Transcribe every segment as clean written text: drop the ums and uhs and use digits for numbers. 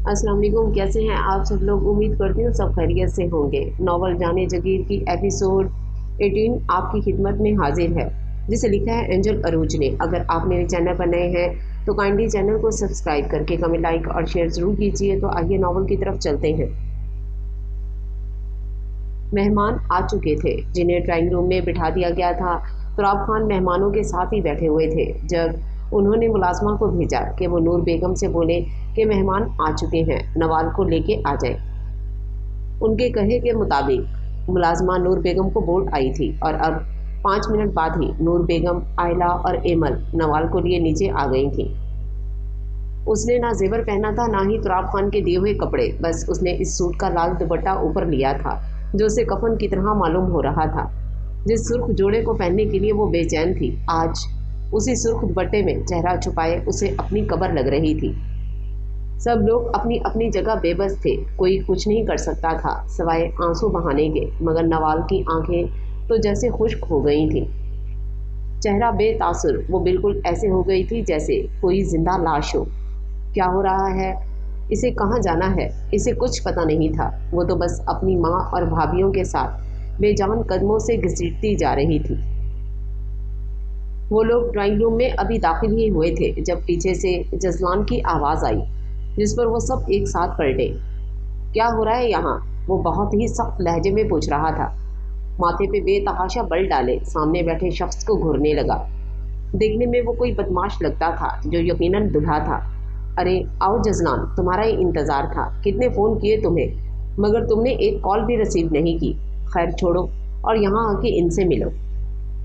अस्सलाम वालेकुम। कैसे हैं आप सब लोग? उम्मीद करती हूँ सब खैरियत से होंगे। नावल जाने जगीर की एपिसोड 18 आपकी खिदमत में हाजिर है, जिसे लिखा है एंजल अरूज ने। अगर आप मेरे चैनल पर नए हैं तो काइंडली चैनल को सब्सक्राइब करके कमेंट, लाइक और शेयर ज़रूर कीजिए। तो आइए नावल की तरफ चलते हैं। मेहमान आ चुके थे जिन्हें ड्राइंग रूम में बिठा दिया गया था। तुराब खान मेहमानों के साथ ही बैठे हुए थे जब उन्होंने मुलाजमा को भेजा कि वो नूर बेगम से बोले कि मेहमान आ चुके हैं, नवाल को लेके आ जाए। उनके कहे के मुताबिक मुलाजमा नूर बेगम को बोल आई थी और अब 5 मिनट बाद ही नूर बेगम, आयला और एमल नवाल को लिए नीचे आ गई थी। उसने ना जेवर पहना था ना ही तुराब खान के दिए हुए कपड़े, बस उसने इस सूट का लाल दुपट्टा ऊपर लिया था जो उसे कफन की तरह मालूम हो रहा था। जिस सुर्ख जोड़े को पहनने के लिए वो बेचैन थी, आज उसी सुर्ख दुपट्टे में चेहरा छुपाए उसे अपनी कब्र लग रही थी। सब लोग अपनी अपनी जगह बेबस थे, कोई कुछ नहीं कर सकता था सवाए आंसू बहाने के, मगर नवाल की आंखें तो जैसे खुश्क हो गई थी। चेहरा बेतासुर, वो बिल्कुल ऐसे हो गई थी जैसे कोई जिंदा लाश हो। क्या हो रहा है, इसे कहाँ जाना है, इसे कुछ पता नहीं था। वो तो बस अपनी माँ और भाभीियों के साथ बेजान कदमों से घसीटती जा रही थी। वो लोग ड्राइंग रूम में अभी दाखिल ही हुए थे जब पीछे से जजलान की आवाज़ आई, जिस पर वो सब एक साथ पलटे। क्या हो रहा है यहाँ? वो बहुत ही सख्त लहजे में पूछ रहा था। माथे पे बेतहाशा बल डाले सामने बैठे शख्स को घूरने लगा। देखने में वो कोई बदमाश लगता था जो यकीनन दुल्हा था। अरे आओ जजलान, तुम्हारा ही इंतज़ार था, कितने फ़ोन किए तुम्हें, मगर तुमने एक कॉल भी रिसीव नहीं की। खैर छोड़ो और यहाँ आके इनसे मिलो।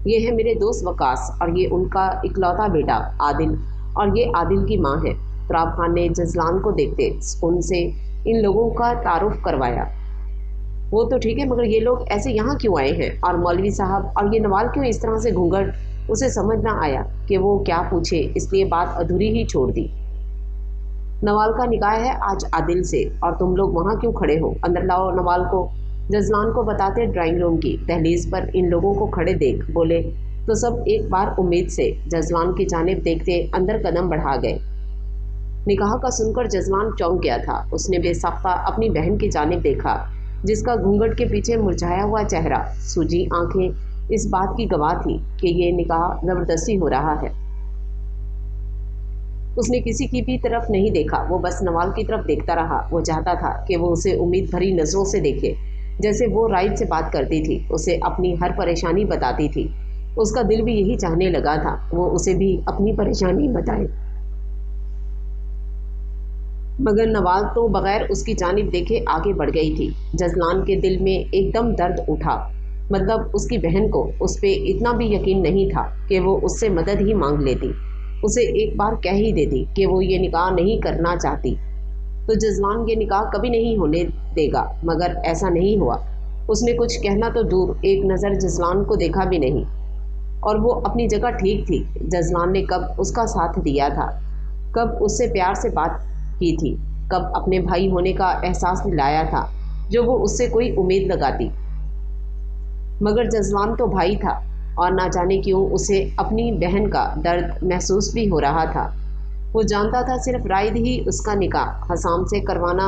ये है मेरे दोस्त वकास और ये उनका इकलौता बेटा आदिल, और ये आदिल की माँ है। तुराब खान ने जजलान को देखते उनसे इन लोगों का तारुफ करवाया। वो तो ठीक है, मगर ये लोग ऐसे यहाँ क्यों आए हैं, और मौलवी साहब और ये नवाल क्यों इस तरह से घूंघट? उसे समझ ना आया कि वो क्या पूछे, इसलिए बात अधूरी ही छोड़ दी। नवाल का निकाह है आज आदिल से, और तुम लोग वहाँ क्यों खड़े हो? अंदर लाओ नवाल को। जजलान को बताते ड्राइंग रूम की दहलीज पर इन लोगों को खड़े देख बोले तो सब एक बार उम्मीद से जजलान की जानिब देखते अंदर कदम बढ़ा गए। निकाह का सुनकर जजलान चौंक गया था। उसने बेसाख्ता अपनी बहन की जानिब देखा, जिसका घूंघट के पीछे मुरझाया हुआ चेहरा, सूजी आंखें इस बात की गवाह थी कि ये निकाह ज़बरदस्ती हो रहा है। उसने किसी की भी तरफ नहीं देखा, वो बस नवाल की तरफ देखता रहा। वो चाहता था कि वो उसे उम्मीद भरी नज़रों से देखे, जैसे वो राइड से बात करती थी, उसे अपनी हर परेशानी बताती थी। उसका दिल भी यही चाहने लगा था, वो उसे भी अपनी परेशानी बताए। मगर नवाल तो बगैर उसकी जानिब देखे आगे बढ़ गई थी। जजलान के दिल में एकदम दर्द उठा। मतलब उसकी बहन को उस पर इतना भी यकीन नहीं था कि वो उससे मदद ही मांग लेती, उसे एक बार कह ही देती कि वो ये निकाह नहीं करना चाहती तो जजलान ये निकाह कभी नहीं होने देगा। मगर ऐसा नहीं हुआ। उसने कुछ कहना तो दूर, एक नज़र जजलान को देखा भी नहीं। और वो अपनी जगह ठीक थी। जजलान ने कब उसका साथ दिया था, कब उससे प्यार से बात की थी, कब अपने भाई होने का एहसास दिलाया था जो वो उससे कोई उम्मीद लगाती। मगर जजलान तो भाई था, और ना जाने क्यों उसे अपनी बहन का दर्द महसूस भी हो रहा था। वो जानता था सिर्फ राइद ही उसका निकाह हसाम से करवाना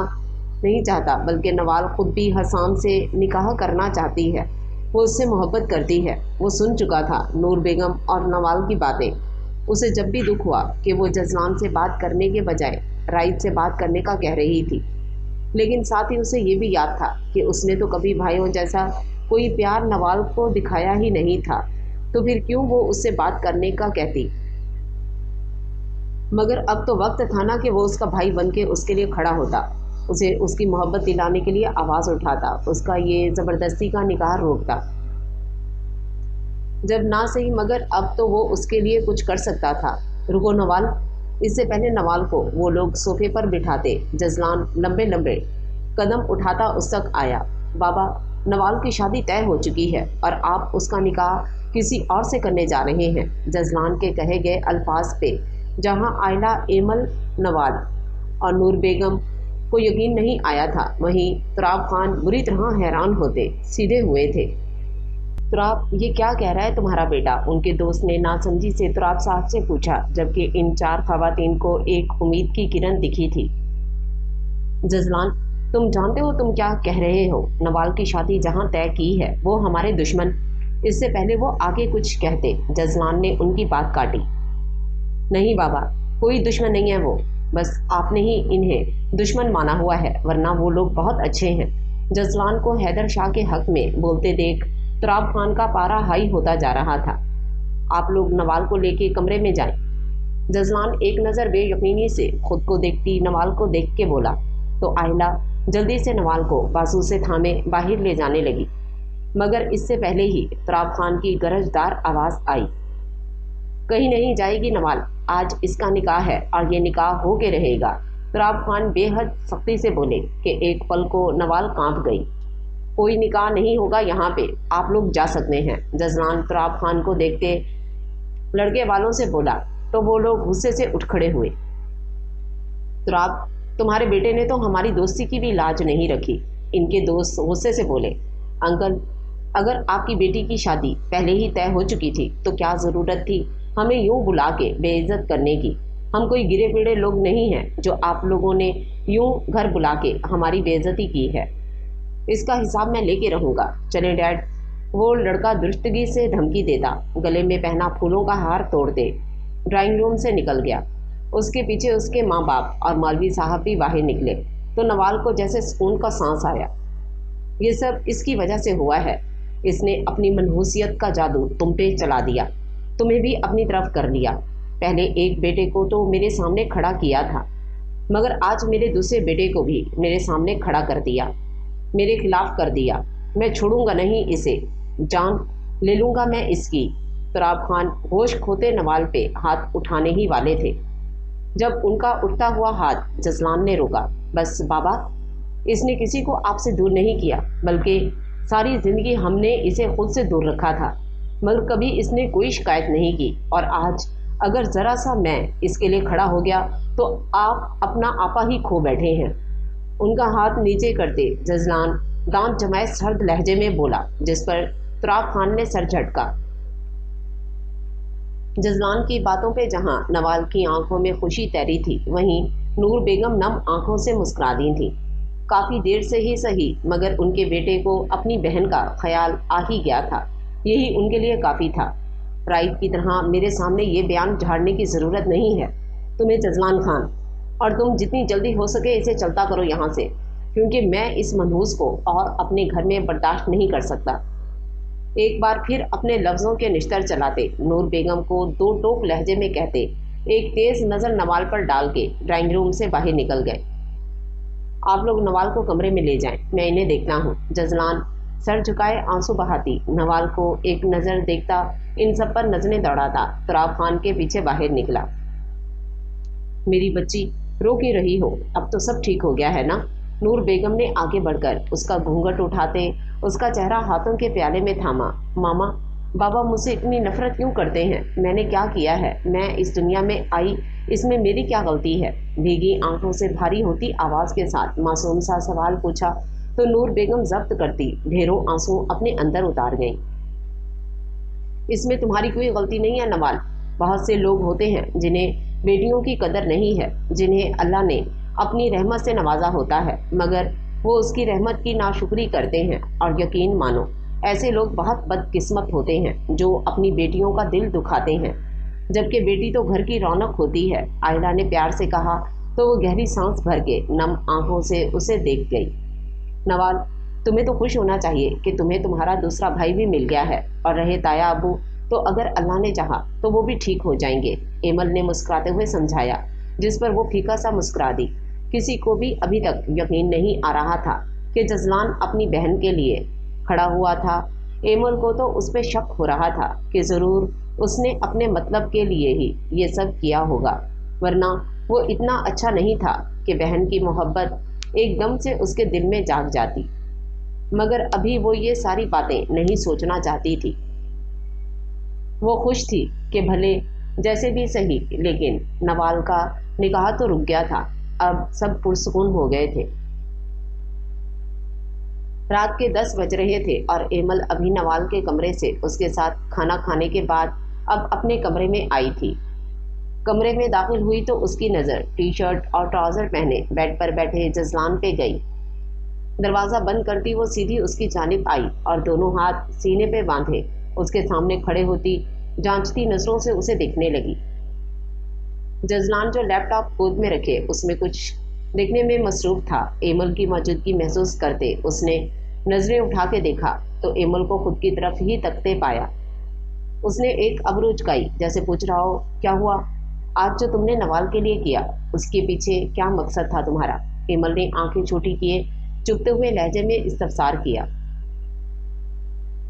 नहीं चाहता, बल्कि नवाल खुद भी हसाम से निकाह करना चाहती है। वो उससे मोहब्बत करती है। वो सुन चुका था नूर बेगम और नवाल की बातें। उसे जब भी दुख हुआ कि वो जजलान से बात करने के बजाय राइद से बात करने का कह रही थी, लेकिन साथ ही उसे ये भी याद था कि उसने तो कभी भाइयों जैसा कोई प्यार नवाल को दिखाया ही नहीं था, तो फिर क्यों वो उससे बात करने का कहती। मगर अब तो वक्त था ना कि वो उसका भाई बन के उसके लिए खड़ा होता, उसे उसकी मोहब्बत दिलाने के लिए आवाज़ उठाता, उसका ये ज़बरदस्ती का निकाह रोकता। जब ना सही, मगर अब तो वो उसके लिए कुछ कर सकता था। रुको नवाल। इससे पहले नवाल को वो लोग सोफे पर बिठाते जजलान लंबे लंबे कदम उठाता उस तक आया। बाबा, नवाल की शादी तय हो चुकी है और आप उसका निकाह किसी और से करने जा रहे हैं। जजलान के कहे गए अल्फाज पे जहां आयला, एमल, नवाल और नूर बेगम को यकीन नहीं आया था, वहीं तुराब खान बुरी तरह हैरान होते सीधे हुए थे। तुराब, ये क्या कह रहा है तुम्हारा बेटा? उनके दोस्त ने नासमझी से तुराब साहब से पूछा, जबकि इन चार खवातीन को एक उम्मीद की किरण दिखी थी। जजलान, तुम जानते हो तुम क्या कह रहे हो? नवाल की शादी जहाँ तय की है वो हमारे दुश्मन। इससे पहले वो आगे कुछ कहते, जजलान ने उनकी बात काटी। नहीं बाबा, कोई दुश्मन नहीं है वो, बस आपने ही इन्हें दुश्मन माना हुआ है, वरना वो लोग बहुत अच्छे हैं। जजलान को हैदर शाह के हक में बोलते देख तुराब खान का पारा हाई होता जा रहा था। आप लोग नवाल को लेके कमरे में जाएं। जजलान एक नज़र बेयकीनी से खुद को देखती नवाल को देख के बोला तो आयला जल्दी से नवाल को बाजू से थामे बाहर ले जाने लगी, मगर इससे पहले ही तुराब खान की गरजदार आवाज़ आई, कहीं नहीं जाएगी नवाल, आज इसका निकाह है और ये निकाह हो के रहेगा। तुराब खान बेहद सख्ती से बोले कि एक पल को नवाल कांप गई। कोई निकाह नहीं होगा यहाँ पे, आप लोग जा सकते हैं। जजलान तुराब खान को देखते लड़के वालों से बोला तो वो लोग गुस्से से उठ खड़े हुए। तुराब, तुम्हारे बेटे ने तो हमारी दोस्ती की भी लाज नहीं रखी। इनके दोस्त गुस्से से बोले, अंकल, अगर आपकी बेटी की शादी पहले ही तय हो चुकी थी तो क्या ज़रूरत थी हमें यूं बुला के बेइज्जत करने की? हम कोई गिरे पिड़े लोग नहीं हैं जो आप लोगों ने यूं घर बुला के हमारी बेइज्जती की है। इसका हिसाब मैं लेके रहूँगा। चले डैड। वो लड़का दुरुस्तगी से धमकी देता गले में पहना फूलों का हार तोड़ते ड्राइंग रूम से निकल गया। उसके पीछे उसके माँ बाप और मौलवी साहब भी बाहर निकले तो नवाल को जैसे सुकून का सांस आया। ये सब इसकी वजह से हुआ है। इसने अपनी मनहूसियत का जादू तुम पे चला दिया, तुम्हें भी अपनी तरफ कर लिया। पहले एक बेटे को तो मेरे सामने खड़ा किया था, मगर आज मेरे दूसरे बेटे को भी मेरे सामने खड़ा कर दिया, मेरे खिलाफ कर दिया। मैं छोड़ूंगा नहीं इसे, जान ले लूँगा मैं इसकी। तुराब खान होश खोते नवाल पे हाथ उठाने ही वाले थे जब उनका उठता हुआ हाथ जजलान ने रोका। बस बाबा, इसने किसी को आपसे दूर नहीं किया, बल्कि सारी ज़िंदगी हमने इसे खुद से दूर रखा था, मगर कभी इसने कोई शिकायत नहीं की। और आज अगर ज़रा सा मैं इसके लिए खड़ा हो गया तो आप अपना आपा ही खो बैठे हैं। उनका हाथ नीचे करते जजलान दांत जमाए सर्द लहजे में बोला, जिस पर तुराब खान ने सर झटका। जजलान की बातों पे जहां नवाल की आंखों में खुशी तैरी थी, वहीं नूर बेगम नम आंखों से मुस्कुरा दी थी। काफ़ी देर से ही सही, मगर उनके बेटे को अपनी बहन का ख्याल आ ही गया था। यही उनके लिए काफ़ी था। प्राइद की तरह मेरे सामने ये बयान झाड़ने की ज़रूरत नहीं है तुम्हें जजलान खान, और तुम जितनी जल्दी हो सके इसे चलता करो यहाँ से, क्योंकि मैं इस मनहूस को और अपने घर में बर्दाश्त नहीं कर सकता। एक बार फिर अपने लफ्ज़ों के निश्तर चलाते नूर बेगम को दो टोक लहजे में कहते एक तेज़ नज़र नवाल पर डाल के ड्राइंग रूम से बाहर निकल गए। आप लोग नवाल को कमरे में ले जाएं, मैं इन्हें देखता हूँ। जजलान सर झुकाए आंसू बहाती नवाल को एक नज़र देखता इन सब पर नजरें दौड़ाता तुराब खान के पीछे बाहर निकला। मेरी बच्ची, रो क्यों रही हो? अब तो सब ठीक हो गया है ना? नूर बेगम ने आगे बढ़कर उसका घूंघट उठाते उसका चेहरा हाथों के प्याले में थामा। मामा, बाबा मुझसे इतनी नफरत क्यों करते हैं? मैंने क्या किया है? मैं इस दुनिया में आई, इसमें मेरी क्या गलती है? भीगी आंखों से भारी होती आवाज़ के साथ मासूम सा सवाल पूछा तो नूर बेगम जब्त करती ढेरों आंसू अपने अंदर उतार गईं। इसमें तुम्हारी कोई गलती नहीं है नवाल। बहुत से लोग होते हैं जिन्हें बेटियों की कदर नहीं है, जिन्हें अल्लाह ने अपनी रहमत से नवाजा होता है, मगर वो उसकी रहमत की नाशुक्री करते हैं। और यकीन मानो, ऐसे लोग बहुत बदकिस्मत होते हैं जो अपनी बेटियों का दिल दुखाते हैं, जबकि बेटी तो घर की रौनक होती है। आयला ने प्यार से कहा तो वो गहरी सांस भर के नम आंखों से उसे देख गई। नवाल, तुम्हें तो खुश होना चाहिए कि तुम्हें तुम्हारा दूसरा भाई भी मिल गया है, और रहे ताया अबू तो अगर अल्लाह ने चाहा तो वो भी ठीक हो जाएंगे। एमल ने मुस्कुराते हुए समझाया, जिस पर वो फीका सा मुस्कुरा दी। किसी को भी अभी तक यकीन नहीं आ रहा था कि जजलान अपनी बहन के लिए खड़ा हुआ था। एमल को तो उस पर शक हो रहा था कि ज़रूर उसने अपने मतलब के लिए ही ये सब किया होगा, वरना वो इतना अच्छा नहीं था कि बहन की मोहब्बत एकदम से उसके दिल में जाग जाती। मगर अभी वो ये सारी बातें नहीं सोचना चाहती थी। वो खुश थी कि भले जैसे भी सही, लेकिन नवाल का निकाह तो रुक गया था। अब सब पुरसुकून हो गए थे। रात के 10 बज रहे थे और एमल अभी नवाल के कमरे से उसके साथ खाना खाने के बाद अब अपने कमरे में आई थी। कमरे में दाखिल हुई तो उसकी नज़र टी शर्ट और ट्राउज़र पहने बेड पर बैठे जजलान पे गई। दरवाज़ा बंद करती वो सीधी उसकी जानिब आई और दोनों हाथ सीने पे बांधे उसके सामने खड़े होती जांचती नज़रों से उसे देखने लगी। जजलान जो लैपटॉप गोद में रखे उसमें कुछ देखने में मसरूफ था। एमल की मौजूदगी महसूस करते उसने नज़रें उठा के देखा तो एमल को खुद की तरफ ही तकते पाया। उसने एक अब्रू उचकाई जैसे पूछ रहा हो, क्या हुआ? आज जो तुमने नवाल के लिए किया उसके पीछे क्या मकसद था तुम्हारा? एमल ने आंखें छोटी किए चुपते हुए लहजे में इस्तफसार किया।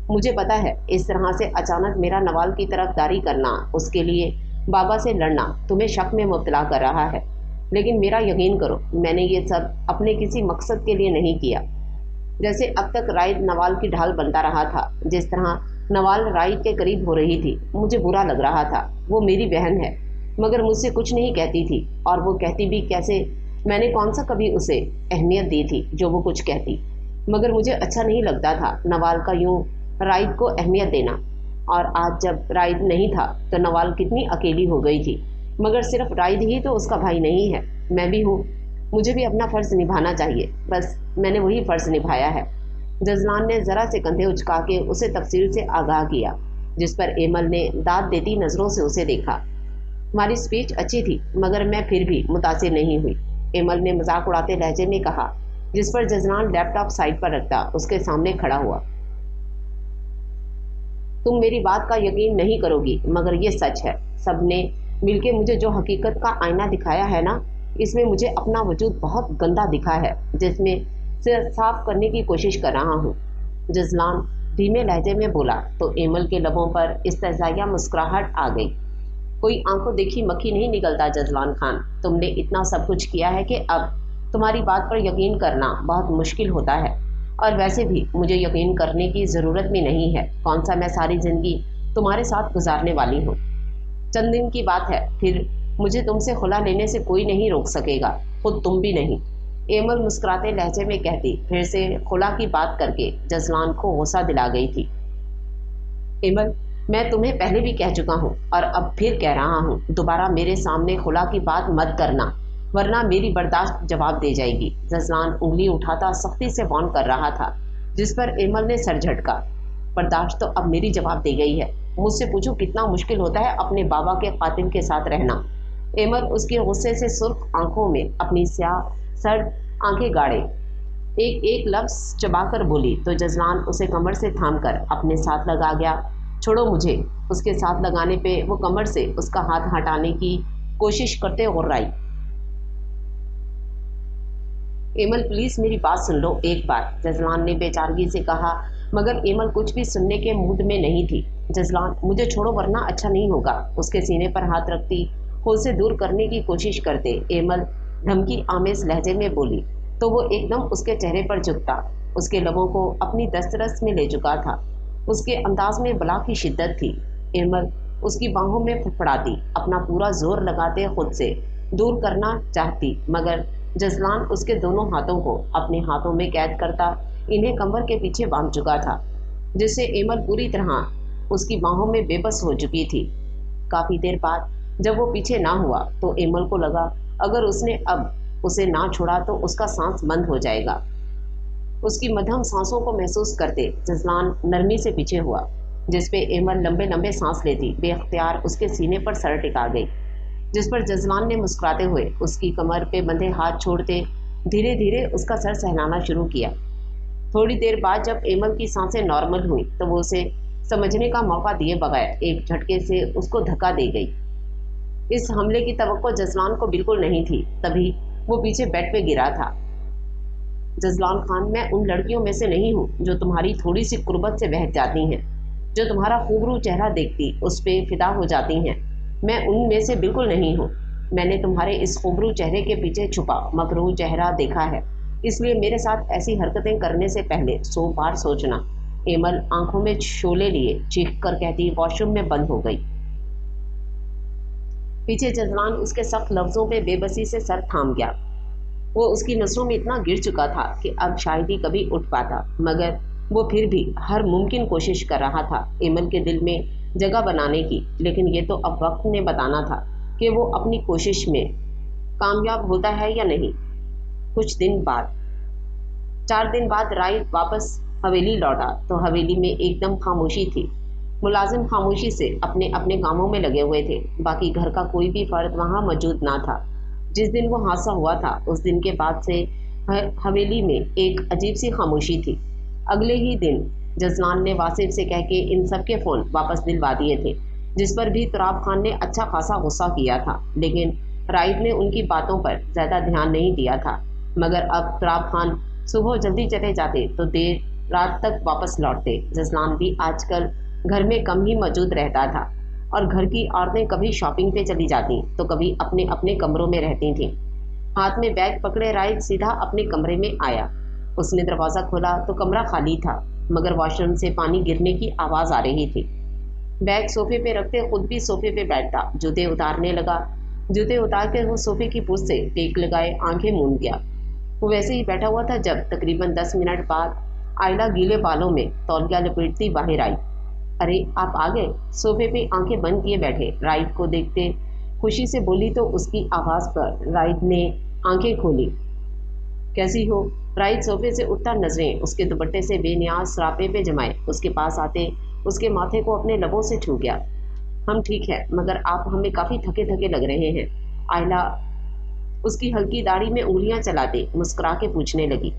मुझे पता है इस तरह से अचानक मेरा नवाल की तरफदारी करना, उसके लिए बाबा से लड़ना तुम्हें शक में मुब्तला कर रहा है, लेकिन मेरा यकीन करो मैंने ये सब अपने किसी मकसद के लिए नहीं किया। जैसे अब तक राइद नवाल की ढाल बनता रहा था, जिस तरह नवाल राइद के करीब हो रही थी मुझे बुरा लग रहा था। वो मेरी बहन है मगर मुझसे कुछ नहीं कहती थी, और वो कहती भी कैसे? मैंने कौन सा कभी उसे अहमियत दी थी जो वो कुछ कहती? मगर मुझे अच्छा नहीं लगता था नवाल का यूं राइद को अहमियत देना। और आज जब राइद नहीं था तो नवाल कितनी अकेली हो गई थी। मगर सिर्फ राइद ही तो उसका भाई नहीं है, मैं भी हूँ। मुझे भी अपना फ़र्ज़ निभाना चाहिए, बस मैंने वही फ़र्ज़ निभाया है। जजलान ने ज़रा से कंधे उचका के उसे तफसील से आगाह किया, जिस पर एमल ने दाद देती नज़रों से उसे देखा। हमारी स्पीच अच्छी थी मगर मैं फिर भी मुतासिर नहीं हुई, एमल ने मजाक उड़ाते लहजे में कहा, जिस पर जजलान लैपटॉप साइड पर रखता उसके सामने खड़ा हुआ। तुम मेरी बात का यकीन नहीं करोगी मगर ये सच है। सबने मिलके मुझे जो हकीकत का आईना दिखाया है ना, इसमें मुझे अपना वजूद बहुत गंदा दिखा है, जिसमें से साफ करने की कोशिश कर रहा हूँ। जजलान धीमे लहजे में बोला तो एमल के लबों पर इस्तेज़ाया मुस्कुराहट आ गई। कोई आंखों देखी मक्खी नहीं निकलता जजलान खान, तुमने इतना सब कुछ किया है कि अब तुम्हारी बात पर यकीन करना बहुत मुश्किल होता है, और वैसे भी मुझे यकीन करने की ज़रूरत भी नहीं है। कौन सा मैं सारी ज़िंदगी तुम्हारे साथ गुजारने वाली हूँ? चंद दिन की बात है, फिर मुझे तुमसे खुला लेने से कोई नहीं रोक सकेगा, खुद तुम भी नहीं। एमल मुस्कुराते लहजे में कहती फिर से खुला की बात करके जजलान को गुस्सा दिला गई थी। एमल, मैं तुम्हें पहले भी कह चुका हूँ और अब फिर कह रहा हूँ, दोबारा मेरे सामने खुला की बात मत करना, वरना मेरी बर्दाश्त जवाब दे जाएगी। जजलान उंगली उठाता सख्ती से वार्न कर रहा था, जिस पर एमल ने सर झटका। बर्दाश्त तो अब मेरी जवाब दे गई है। मुझसे पूछो कितना मुश्किल होता है अपने बाबा के कातिल के साथ रहना। एमल उसके गुस्से से सुर्ख आंखों में अपनी स्याह सर्द आंखें गाड़े एक एक लफ्ज़ चबाकर बोली तो जजलान उसे कमर से थामकर अपने साथ लगा गया। छोड़ो मुझे। उसके साथ लगाने पे वो कमर से उसका हाथ हटाने की कोशिश करते गुर्राई। एमल प्लीज़ मेरी बात सुन लो एक बार, जजलान ने बेचारगी से कहा, मगर एमल कुछ भी सुनने के मूड में नहीं थी। जजलान, मुझे छोड़ो वरना अच्छा नहीं होगा। उसके सीने पर हाथ रखती खुद से दूर करने की कोशिश करते एमल धमकी आमेज लहजे में बोली तो वो एकदम उसके चेहरे पर झुकता, उसके लबों को अपनी दस्तरस में ले चुका था। उसके अंदाज में बला की शिद्दत थी। एमल उसकी बाहों में फड़फड़ाती, अपना पूरा जोर लगाते खुद से दूर करना चाहती, मगर जजलान उसके दोनों हाथों को अपने हाथों में कैद करता इन्हें कमर के पीछे बांध चुका था, जिससे एमल पूरी तरह उसकी बाहों में बेबस हो चुकी थी। काफ़ी देर बाद जब वो पीछे ना हुआ तो एमल को लगा अगर उसने अब उसे ना छोड़ा तो उसका सांस बंद हो जाएगा। उसकी मध्यम सांसों को महसूस करते जजलान नरमी से पीछे हुआ, जिसपे एमल लंबे लंबे सांस लेती बेख्तियार उसके सीने पर सर टिका गई, जिस पर जजलान ने मुस्कुराते हुए उसकी कमर पे बंधे हाथ छोड़ते धीरे धीरे उसका सर सहलाना शुरू किया। थोड़ी देर बाद जब एमल की सांसें नॉर्मल हुई तो वो उसे समझने का मौका दिए बगैर एक झटके से उसको धक्का दे गई। इस हमले की तवक्को जजलान को बिल्कुल नहीं थी, तभी वो पीछे बेड पे गिरा था। जजलान खान, मैं उन लड़कियों में से नहीं हूँ जो तुम्हारी थोड़ी सी कुर्बत से बहक जाती हैं, जो तुम्हारा खूबरू चेहरा देखती उस पर फिदा हो जाती हैं। मैं उनमें से बिल्कुल नहीं हूँ। मैंने तुम्हारे इस खूबरू चेहरे के पीछे छुपा मकरूह चेहरा देखा है, इसलिए मेरे साथ ऐसी हरकतें करने से पहले 100 बार सोचना। एमल आंखों में शोले लिए चीख कर कहती वॉशरूम में बंद हो गई। पीछे जजलान उसके सख्त लफ्ज़ों पे बेबसी से सर थाम गया। वो उसकी नसों में इतना गिर चुका था कि अब शायद ही कभी उठ पाता, मगर वो फिर भी हर मुमकिन कोशिश कर रहा था एमल के दिल में जगह बनाने की, लेकिन ये तो अब वक्त ने बताना था। کہ وہ اپنی کوشش میں کامیاب ہوتا ہے یا نہیں۔ کچھ دن بعد 4 دن بعد رائد واپس حویلی لوٹا تو حویلی میں ایک دم خاموشی تھی۔ ملازم خاموشی سے اپنے اپنے کاموں میں لگے ہوئے تھے، باقی گھر کا کوئی بھی فرد وہاں موجود نہ تھا۔ جس دن وہ حادثہ ہوا تھا اس دن کے بعد سے حویلی میں ایک عجیب سی خاموشی تھی۔ اگلے ہی دن جزلان نے واصف سے کہہ کے ان سب کے فون واپس دلوا دیے تھے، جس پر بھی تراب خان نے اچھا خاصا غصہ کیا تھا، لیکن رائد نے ان کی باتوں پر زیادہ دھیان نہیں دیا تھا۔ مگر اب تراب خان صبح جلدی چلے جاتے تو دیر رات تک واپس لوٹتے۔ جزلان بھی آج کل گھر میں کم ہی موجود رہتا تھا، اور گھر کی عورتیں کبھی شاپنگ پہ چلی جاتی تو کبھی اپنے اپنے کمروں میں رہتی تھیں۔ ہاتھ میں بیگ پکڑے رائد سیدھا اپنے کمرے میں آیا۔ اس نے دروازہ کھولا تو کمرہ خالی تھا، مگر واش روم سے پانی گرنے کی آواز آ رہی تھی۔ بیگ صوفے پہ رکھتے خود بھی صوفے پہ بیٹھتا، جوتے اتارنے لگا۔ جوتے اتار کے وہ صوفے کی پوچھ سے ٹیک لگائے آنکھیں موند گیا۔ وہ ویسے ہی بیٹھا ہوا تھا جب تقریباً 10 منٹ بعد آئلہ گیلے بالوں میں تولیہ لپیٹتی باہر آئی۔ ارے آپ آ گئے؟ صوفے پہ آنکھیں بند کیے بیٹھے رائد کو دیکھتے خوشی سے بولی تو اس کی آواز پر رائد نے آنکھیں کھولی۔ کیسی ہو؟ رائد صوفے سے اٹھتا نظریں اس کے دوپٹے سے بے نیاز سراپے پہ جمائے اس کے پاس آتے اس کے ماتھے کو اپنے لبوں سے چھو گیا۔ ہم ٹھیک ہے، مگر آپ ہمیں کافی تھکے تھکے لگ رہے ہیں۔ آئلہ اس کی ہلکی داڑھی میں انگلیاں چلاتے مسکرا کے پوچھنے لگی۔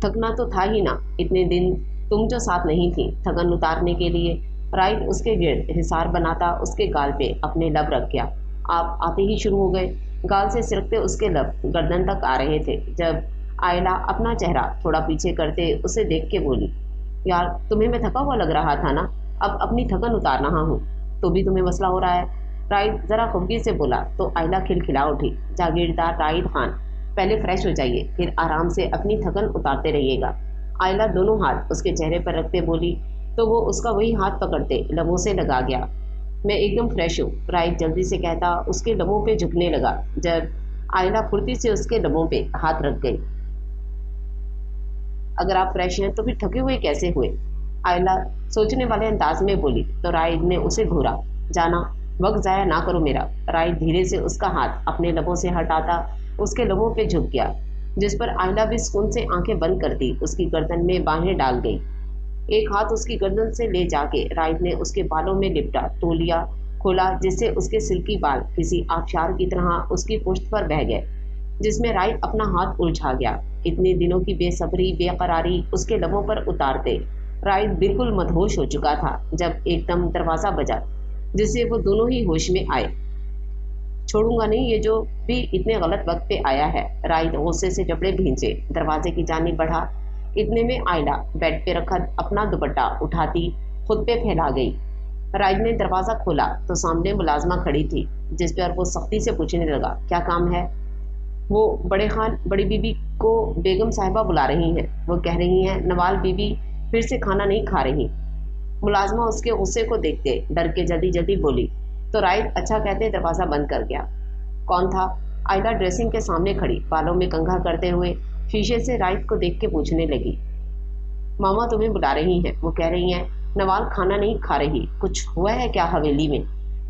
تھکنا تو تھا ہی نا، اتنے دن تم جو ساتھ نہیں تھی۔ تھکن اتارنے کے لیے رائد اس کے گرد حصار بناتا اس کے گال پہ اپنے لب رکھ گیا۔ آپ آتے ہی شروع ہو گئے۔ گال سے سرکتے اس کے لب گردن تک آ رہے تھے جب آئلہ اپنا چہرہ تھوڑا پیچھے کرتے اسے دیکھ کے بولی، یار تمہیں میں تھکا ہوا لگ رہا تھا نا، اب اپنی تھکن اتار رہا ہوں تو بھی تمہیں مسئلہ ہو رہا ہے۔ رائد ذرا خفگی سے بولا تو آئلہ کھلکھلا اٹھی۔ جاگیردار رائد خان، پہلے فریش ہو جائیے، پھر آرام سے اپنی تھکن اتارتے رہیے گا۔ آئلہ دونوں ہاتھ اس کے چہرے پر رکھتے بولی تو وہ اس کا وہی ہاتھ پکڑتے لبوں سے لگا گیا۔ میں ایک دم فریش ہوں، رائد جلدی سے کہتا اس کے لبوں پہ جھکنے لگا جب آئلہ پھرتی سے اس کے لبوں پہ ہاتھ رکھ گئی۔ اگر آپ فریش ہیں تو پھر تھکے ہوئے کیسے ہوئے؟ آئلہ سوچنے والے انداز میں بولی تو رائد نے اسے گھورا۔ جانا، وقت ضائع نہ کرو میرا۔ رائد دھیرے سے اس کا ہاتھ اپنے لبوں سے ہٹاتا اس کے لبوں پہ جھک گیا، جس پر آئلہ بھی سکون سے آنکھیں بند کرتی اس کی گردن میں باہیں ڈال گئی۔ ایک ہاتھ اس کی گردن سے لے جا کے رائد نے اس کے بالوں میں لپٹا تولیہ کھولا، جس سے اس کے سلکی بال کسی آبشار کی طرح اس کی پشت پر بہہ گئے، جس میں رائد اپنا ہاتھ الجھا گیا۔ اتنے دنوں کی بے صبری بے قراری اس کے لبوں پر اتارتے رائد بالکل مدہوش ہو چکا تھا جب ایک دم دروازہ بجا، جس سے وہ دونوں ہی ہوش میں آئے۔ چھوڑوں گا نہیں یہ جو بھی اتنے غلط وقت پہ آیا ہے۔ رائد غصے سے جبڑے بھینچے دروازے کی جانب بڑھا۔ اتنے میں آئلہ بیڈ پہ رکھا اپنا دوپٹہ اٹھاتی خود پہ پھیلا گئی۔ رائد نے دروازہ کھولا تو سامنے ملازمہ کھڑی تھی، جس پر وہ سختی سے پوچھنے لگا، کیا کام ہے؟ وہ بڑے خان بڑی بی بی کو بیگم صاحبہ بلا رہی ہیں، وہ کہہ رہی ہیں نوال بی بی پھر سے کھانا نہیں کھا رہی۔ ملازمہ اس کے غصے کو دیکھتے ڈر کے جلدی جلدی بولی تو رائد اچھا کہتے دروازہ بند کر گیا۔ کون تھا؟ آئلہ ڈریسنگ کے سامنے کھڑی بالوں میں کنگھا کرتے ہوئے شیشے سے رائد کو دیکھ کے پوچھنے لگی۔ ماما تمہیں بلا رہی ہیں، وہ کہہ رہی ہیں نوال کھانا نہیں کھا رہی، کچھ ہوا ہے کیا حویلی میں؟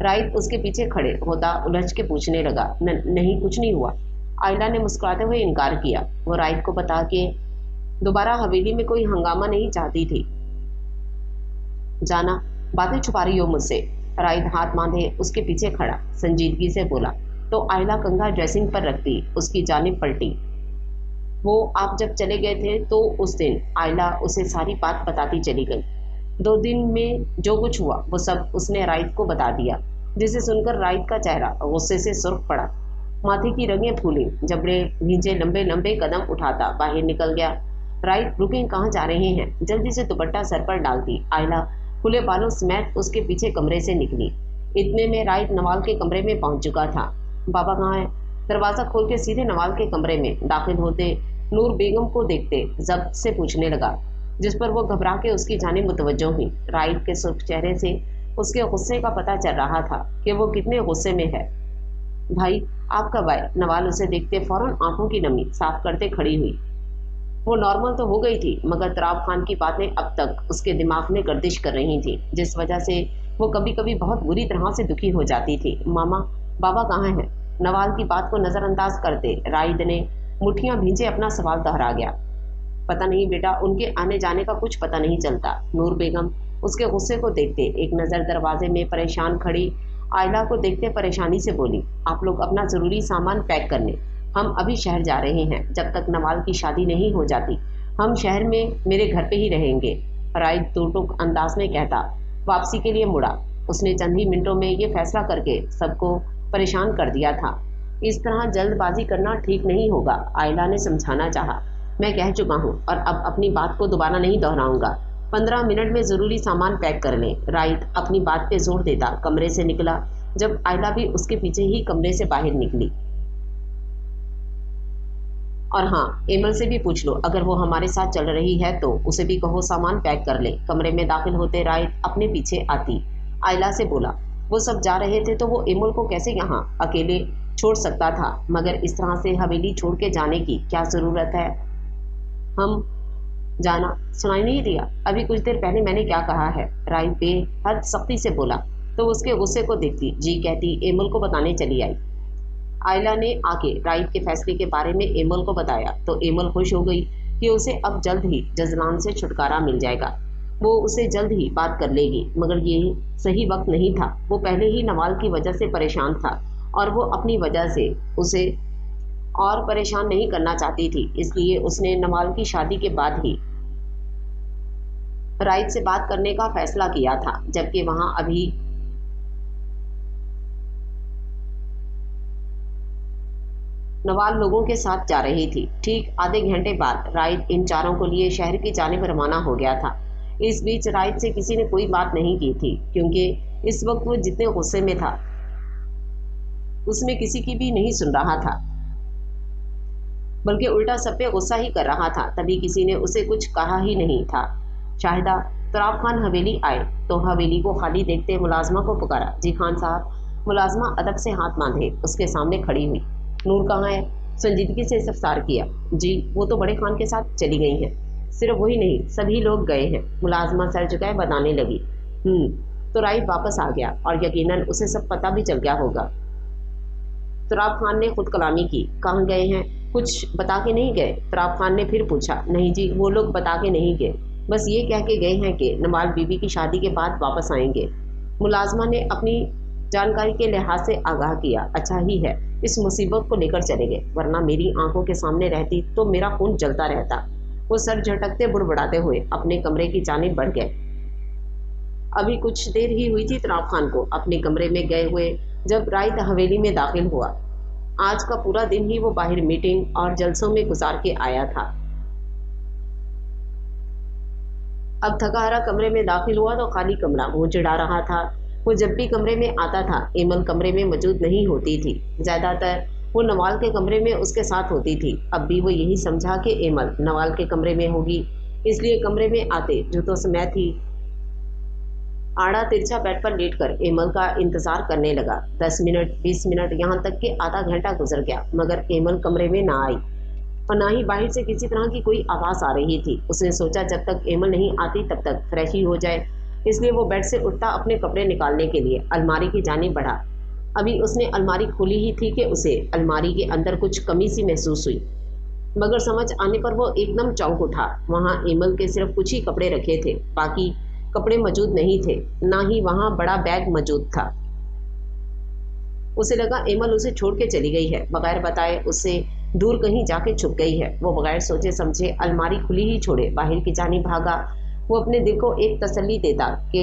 رائد اس کے پیچھے کھڑے ہوتا الجھ کے پوچھنے لگا۔ نہیں کچھ نہیں ہوا، آئلہ نے مسکراتے ہوئے انکار کیا۔ وہ رائد کو بتا کہ دوبارہ حویلی میں کوئی ہنگامہ نہیں چاہتی تھی۔ جانا، باتیں چھپا رہی ہو مجھ سے؟ رائد ہاتھ باندھے اس کے پیچھے کھڑا سنجیدگی سے بولا تو آئلہ کنگھا ڈریسنگ پر رکھتی اس کی جانب پلٹی۔ وہ آپ جب چلے گئے تھے تو اس دن آئلہ اسے ساری بات بتاتی چلی گئی۔ 2 دن میں جو کچھ ہوا وہ سب اس نے رائد کو بتا دیا، جسے سن کر رائد کا چہرہ غصے سے سرخ پڑا، ماتھے کی رگیں پھولی، جبڑے بھینچے لمبے لمبے قدم اٹھاتا باہر نکل گیا۔ رائد رکیں کہاں جا رہے ہیں؟ جلدی سے دوپٹہ سر پر ڈالتی آئلہ کھلے بالوں سمیت اس کے پیچھے کمرے سے نکلی۔ اتنے میں رائد نوال کے کمرے میں پہنچ چکا تھا۔ بابا کہاں ہے؟ دروازہ کھول کے سیدھے نوال کے کمرے میں داخل ہوتے نور بیگم کو دیکھتے ضبط سے پوچھنے لگا، جس پر وہ گھبرا کے اس کی جانب متوجہ ہوئی۔ رائد کے سرخ چہرے سے اس کے غصے کا پتہ چل رہا تھا کہ وہ کتنے غصے میں ہے۔ بھائی آپ کب آئے؟ نوال اسے دیکھتے فوراً آنکھوں کی نمی صاف کرتے کھڑی ہوئی۔ وہ نارمل تو ہو گئی تھی، مگر تراب خان کی باتیں اب تک اس کے دماغ میں گردش کر رہی تھیں، جس وجہ سے वो कभी कभी बहुत बुरी तरह से दुखी हो जाती थी। मामा, बाबा कहाँ हैं? नवाल की बात को नज़रअंदाज करते राइद ने मुट्ठियां भींचे अपना सवाल दोहरा गया। पता नहीं बेटा, उनके आने जाने का कुछ पता नहीं चलता। नूर बेगम उसके गुस्से को देखते एक नज़र दरवाजे में परेशान खड़ी आयला को देखते परेशानी से बोली, आप लोग अपना ज़रूरी सामान पैक कर लें, हम अभी शहर जा रहे हैं। जब तक नवाल की शादी नहीं हो जाती हम शहर में मेरे घर पे ही रहेंगे। राइद टुक अंदाज में कहता वापसी के लिए मुड़ा। उसने चंद ही मिनटों में ये फैसला करके सबको परेशान कर दिया था। इस तरह जल्दबाजी करना ठीक नहीं होगा, आयला ने समझाना चाहा। मैं कह चुका हूँ और अब अपनी बात को दोबारा नहीं दोहराऊंगा। 15 मिनट में ज़रूरी सामान पैक कर लें। राइट अपनी बात पे जोर देता कमरे से निकला, जब आयला भी उसके पीछे ही कमरे से बाहर निकली। और हाँ, एमल से भी पूछ लो, अगर वो हमारे साथ चल रही है तो उसे भी कहो सामान पैक कर ले। कमरे में दाखिल होते राइट अपने पीछे आती आयला से बोला, वो सब जा रहे थे तो वो एमल को कैसे यहाँ अकेले छोड़ सकता था, मगर इस तरह से हवेली छोड़ के जाने की क्या ज़रूरत है? हम जाना सुनाई नहीं दिया? अभी कुछ देर पहले मैंने क्या कहा है? राइट बेहद सख्ती से बोला तो उसके गुस्से को देखती जी कहती एमल को बताने चली आई। आयला ने आके राइट के फैसले के बारे में एमल को बताया तो एमल खुश हो गई कि उसे अब जल्द ही जजलान से छुटकारा मिल जाएगा। वो उसे जल्द ही बात कर लेगी, मगर ये सही वक्त नहीं था। वो पहले ही नवाल की वजह से परेशान था और वो अपनी वजह से उसे और परेशान नहीं करना चाहती थी, इसलिए उसने नवाल की शादी के बाद ही राइट से बात करने का फैसला किया था, जबकि वहां अभी नवाल लोगों के साथ जा रही थी। ठीक आधे घंटे बाद राइट इन चारों को लिए शहर की जानिब रवाना हो गया था। इस बीच राइट से किसी ने कोई बात नहीं की थी, क्योंकि इस वक्त वो जितने गुस्से में था उसमें किसी की भी नहीं सुन रहा था, बल्कि उल्टा सब पे गुस्सा ही कर रहा था। तभी किसी ने उसे कुछ कहा ही नहीं था। शाहिदा, तुराब खान हवेली आए तो हवेली को खाली देखते मुलाजमा को पुकारा। जी खान साहब। मुलाजमा अदब से हाथ बांधे उसके सामने खड़ी हुई। नूर कहाँ है? संजीदगी से इस्तफसार किया। जी वो तो बड़े खान के साथ चली गई हैं। सिर्फ वही नहीं, सभी लोग गए हैं। मुलाजमा सर झुकाए बताने लगी। तो राइट वापस आ गया और यकीनन उसे सब पता भी चल गया होगा। तुराब खान ने खुद कलामी की। कहाँ गए हैं? कुछ बता के नहीं गए? तुराब खान ने फिर पूछा। नहीं जी, वो लोग बता के नहीं गए, बस ये कह के गए हैं कि नवाल बीबी की शादी के बाद वापस आएंगे। मुलाजमा ने अपनी जानकारी के लिहाज से आगाह किया। अच्छा ही है इस मुसीबत को लेकर चले गए, वरना मेरी आंखों के सामने रहती तो मेरा खून जलता रहता। वो सर झटकते बुड़बड़ाते हुए अपने कमरे की जानिब बढ़ गए। अभी कुछ देर ही हुई थी तुराब खान को अपने कमरे में गए हुए जब राइट हवेली में दाखिल हुआ। आज का पूरा दिन ही वो बाहर मीटिंग और जलसों में गुजार के आया था। अब थका हारा कमरे में दाखिल हुआ तो खाली कमरा मुंह चिढ़ा रहा था। वो जब भी कमरे में आता था एमल कमरे में मौजूद नहीं होती थी। ज़्यादातर वो नवाल के कमरे में उसके साथ होती थी। अब भी वो यही समझा कि एमल नवाल के कमरे में होगी, इसलिए कमरे में आते जो तो समय थी आड़ा तिरछा बेड पर लेटकर एमल का इंतजार करने लगा। 10 मिनट 20 मिनट यहाँ तक कि आधा घंटा गुजर गया, मगर एमल कमरे में ना आई और ना ही बाहर से किसी तरह की कोई आवाज़ आ रही थी। उसने सोचा जब तक एमल नहीं आती तब तक फ्रेश ही हो जाए, इसलिए वो बेड से उठता अपने कपड़े निकालने के लिए अलमारी की जानिब बढ़ा। अभी उसने अलमारी खोली ही थी कि उसे अलमारी के अंदर कुछ कमी सी महसूस हुई, मगर समझ आने पर वो एकदम चौंक उठा। वहाँ एमल के सिर्फ कुछ ही कपड़े रखे थे, बाकी कपड़े मौजूद नहीं थे, ना ही वहाँ बड़ा बैग मौजूद था। उसे लगा एमल उसे छोड़ के चली गई है, बगैर बताए उससे दूर कहीं जाके छुप गई है। वो बगैर सोचे समझे अलमारी खुली ही छोड़े बाहर की जानिब भागा। वो अपने दिल को एक तसल्ली देता कि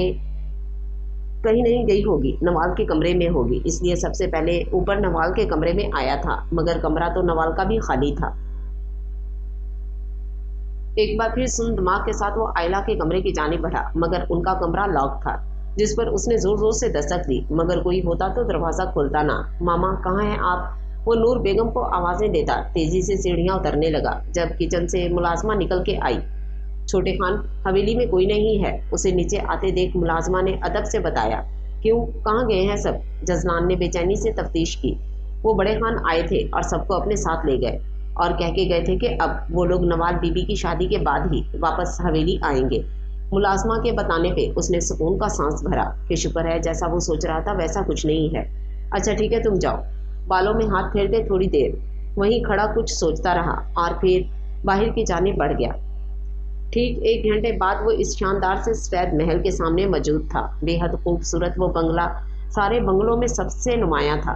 कहीं नहीं गई होगी, नवाल के कमरे में होगी, इसलिए सबसे पहले ऊपर नवाल के कमरे में आया था, मगर कमरा तो नवाल का भी खाली था। एक बार फिर सुन दिमाग के साथ वो आयला के कमरे की जानिब बढ़ा, मगर उनका कमरा लॉक था, जिस पर उसने जोर जोर से दस्तक दी, मगर कोई होता तो दरवाज़ा खुलता ना। मामा कहाँ हैं आप? वो नूर बेगम को आवाज़ें देता तेजी से सीढ़ियाँ उतरने लगा। जब किचन से मुलाजमा निकल के आई। छोटे खान, हवेली में कोई नहीं है। उसे नीचे आते देख मुलाजमा ने अदब से बताया। क्यों, कहाँ गए हैं सब? जजलान ने बेचैनी से तफ्तीश की। वो बड़े खान आए थे और सबको अपने साथ ले गए और कह के गए थे कि अब वो लोग नवाल बीबी की शादी के बाद ही वापस हवेली आएंगे। मुलाजमा के बताने पे उसने सुकून का सांस भरा कि शुक्र है जैसा वो सोच रहा था वैसा कुछ नहीं है। अच्छा ठीक है, तुम जाओ। बालों में हाथ फेरते थोड़ी देर वहीं खड़ा कुछ सोचता रहा और फिर बाहर की जानिब बढ़ गया। ठीक 1 घंटे बाद वो इस शानदार से सफेद महल के सामने मौजूद था। बेहद खूबसूरत वो बंगला सारे बंगलों में सबसे नुमाया था।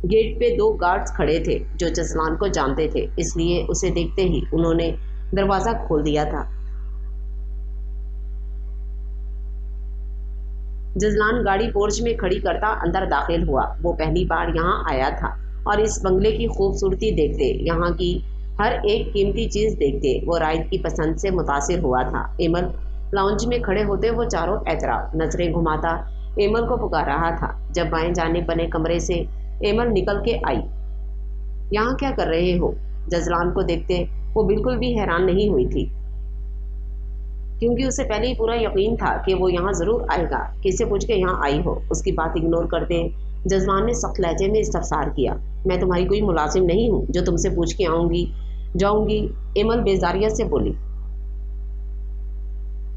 गेट पे 2 गार्ड्स खड़े थे जो जसलान को जानते थे, इसलिए उसे देखते ही उन्होंने दरवाजा खोल दिया था। जसलान गाड़ी पोर्च में खड़ी करता अंदर दाखिल हुआ। वो पहली बार यहाँ आया था और इस बंगले की खूबसूरती देखते, यहाँ की हर एक कीमती चीज देखते वो राइड की पसंद से मुतासिर हुआ था। एमल लाउंज में खड़े होते वो चारों एतराफ नजरें घुमाता एमल को पुकार रहा था। जब बाएं जानिब बने कमरे से एमल निकल के आई। यहाँ क्या कर रहे हो? जसलान को देखते वो बिल्कुल भी हैरान नहीं हुई थी, क्योंकि उसे पहले ही पूरा यकीन था कि वो यहाँ जरूर आएगा। किससे पूछ के यहाँ आई हो? उसकी बात इग्नोर करते जजमान ने सख्त लहजे में इस्तफसार किया। मैं तुम्हारी कोई मुलाजिम नहीं हूँ जो तुमसे पूछ के आऊंगी जाऊंगी। एमल बेजारियत से बोली।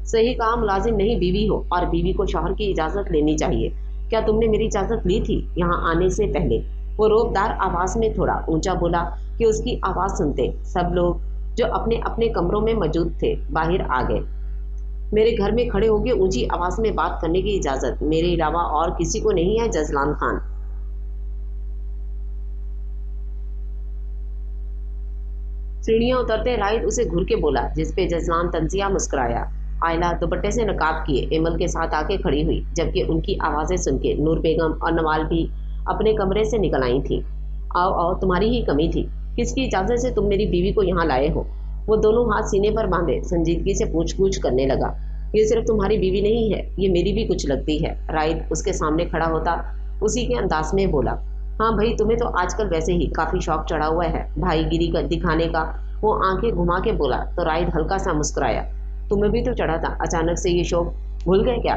सही कहा, मुलाजिम नहीं बीवी हो और बीवी को शौहर की इजाजत लेनी चाहिए। क्या तुमने मेरी इजाजत ली थी यहाँ आने से पहले? वो रोबदार आवाज में थोड़ा ऊंचा बोला कि उसकी आवाज सुनते सब लोग जो अपने अपने कमरों में मौजूद थे बाहर आ गए। मेरे घर में खड़े होकर ऊंची आवाज में बात करने की इजाजत मेरे अलावा और किसी को नहीं है जसलान खान। सीढ़ियां उतरते राहिद उसे घूर के बोला, जिसपे जसलान तंजिया मुस्कुराया। आयला दुपट्टे से नकाब किए एमल के साथ आके खड़ी हुई, जबकि उनकी आवाजें सुन के नूर बेगम और नवाल भी अपने कमरे से निकल आई थी। आओ आओ, तुम्हारी ही कमी थी। किसकी इजाजत से तुम मेरी बीवी को यहाँ लाए हो? वो दोनों हाथ सीने पर बांधे संजीदगी से पूछ करने लगा। ये सिर्फ तुम्हारी बीवी नहीं है, ये मेरी भी कुछ लगती है। राइड उसके सामने खड़ा होता उसी के अंदाज में बोला। हाँ भाई, तुम्हें तो आजकल वैसे ही काफी शौक चढ़ा हुआ है भाईगिरी का दिखाने का। वो आंखें घुमा के बोला तो राइड हल्का सा मुस्कुराया। तुम्हें भी तो चढ़ा था, अचानक से ये शौक भूल गए क्या?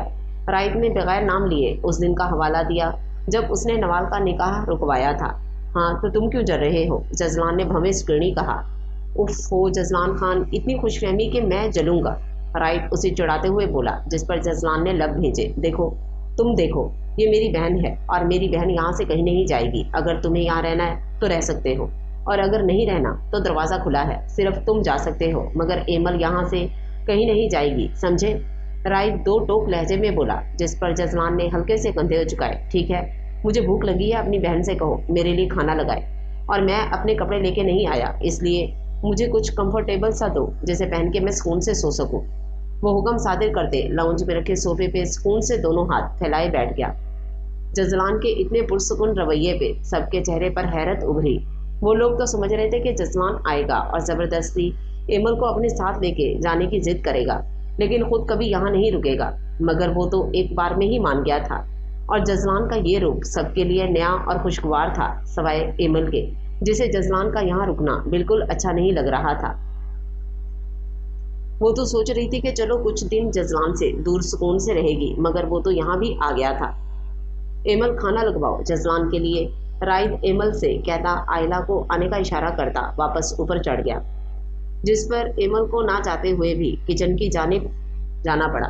राइड ने बगैर नाम लिए उस दिन का हवाला दिया जब उसने नवाल का निकाह रुकवाया था। हाँ तो तुम क्यों जल रहे हो? जजलान ने भवें स्क्रीनी कहा। उफ हो जजलान खान, इतनी खुशफहमी कि मैं जलूंगा। राइट उसे चिढ़ाते हुए बोला, जिस पर जजलान ने लब भेजे। देखो तुम देखो, ये मेरी बहन है और मेरी बहन यहाँ से कहीं नहीं जाएगी। अगर तुम्हें यहाँ रहना है तो रह सकते हो, और अगर नहीं रहना तो दरवाज़ा खुला है, सिर्फ तुम जा सकते हो, मगर एमल यहाँ से कहीं नहीं जाएगी, समझे? राइट 2 टोक लहजे में बोला, जिस पर जजलान ने हल्के से कंधे झुकाए। ठीक है, मुझे भूख लगी है, अपनी बहन से कहो मेरे लिए खाना लगाए, और मैं अपने कपड़े लेके नहीं आया, इसलिए मुझे कुछ कंफर्टेबल सा दो जिसे पहन के मैं सुकून से सो सकूं। वो हुक्म सादिर करते लाउंज में रखे सोफे पे सुकून से दोनों हाथ फैलाए बैठ गया। जजलान के इतने पुरसुकून रवैये पे सबके चेहरे पर हैरत उभरी। वो लोग तो समझ रहे थे कि जजलान आएगा और ज़बरदस्ती एमल को अपने साथ लेके जाने की जिद करेगा, लेकिन खुद कभी यहाँ नहीं रुकेगा। मगर वो तो एक बार में ही मान गया था, और जजलान का ये रुख सबके लिए नया और खुशगवार था, सवाए एमल के, जिसे जजलान का यहाँ रुकना बिल्कुल अच्छा नहीं लग रहा था। वो तो सोच रही थी कि चलो कुछ दिन जजलान से दूर सुकून से रहेगी, मगर वो तो यहाँ भी आ गया था। एमल खाना लगवाओ जजलान के लिए। राइड एमल से कहता आयला को आने का इशारा करता वापस ऊपर चढ़ गया, जिस पर एमल को ना चाहते हुए भी किचन की जानिब जाना पड़ा।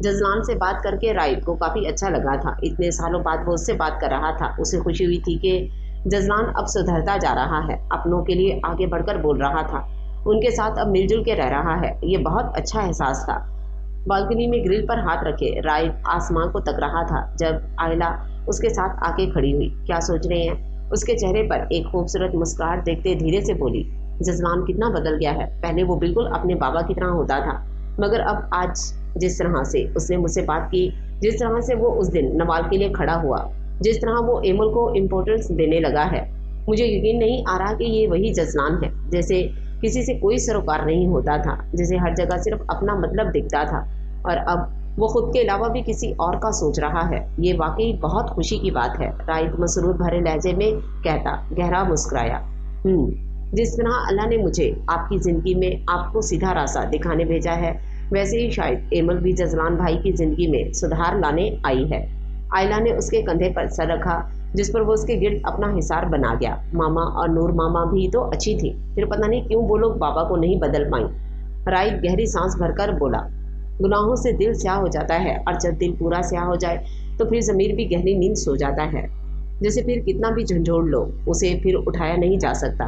जजलान से बात करके राइड को काफ़ी अच्छा लगा था। इतने सालों बाद वो उससे बात कर रहा था। उसे खुशी हुई थी कि जजलान अब सुधरता जा रहा है, अपनों के लिए आगे बढ़कर बोल रहा था, उनके साथ अब मिलजुल के रह रहा है। ये बहुत अच्छा एहसास था। बालकनी में ग्रिल पर हाथ रखे राइड आसमान को तक रहा था जब आयला उसके साथ आके खड़ी हुई। क्या सोच रहे हैं? उसके चेहरे पर एक खूबसूरत मुस्कुराहट देखते धीरे से बोली। जजलान कितना बदल गया है। पहले वो बिल्कुल अपने बाबा की तरह होता था, मगर अब आज जिस तरह से उसने मुझसे बात की, जिस तरह से वो उस दिन नवाल के लिए खड़ा हुआ, जिस तरह वो एमल को इम्पोर्टेंस देने लगा है, मुझे यकीन नहीं आ रहा कि ये वही जजलान है। जैसे किसी से कोई सरोकार नहीं होता था, जैसे हर जगह सिर्फ अपना मतलब दिखता था, और अब वो खुद के अलावा भी किसी और का सोच रहा है। ये वाकई बहुत खुशी की बात है। राइड मसरूर भरे लहजे में कहता गहरा मुस्कुराया। जिस तरह अल्लाह ने मुझे आपकी ज़िंदगी में आपको सीधा रास्ता दिखाने भेजा है, वैसे ही शायद एमल भी जजलान भाई की ज़िंदगी में सुधार लाने आई है। आयला ने उसके कंधे पर सर रखा, जिस पर वो उसके गिर्द अपना हिसार बना गया। मामा और नूर मामा भी तो अच्छी थी, फिर पता नहीं क्यों वो लोग बाबा को नहीं बदल पाई। राइट गहरी सांस भरकर बोला, गुनाहों से दिल स्याह हो जाता है और जब दिल पूरा स्याह हो जाए तो फिर ज़मीर भी गहरी नींद सो जाता है, जैसे फिर कितना भी झंझोड़ लो उसे फिर उठाया नहीं जा सकता।